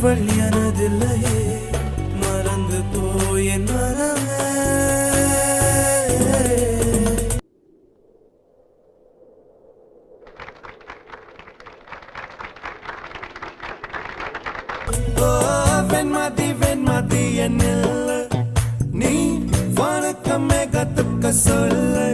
அவள் எனதில்லையே மறந்து போய் என் மனமே வெண்மதி என்னில்லை நீ வணக்கமே கத்துக்க சொல்லை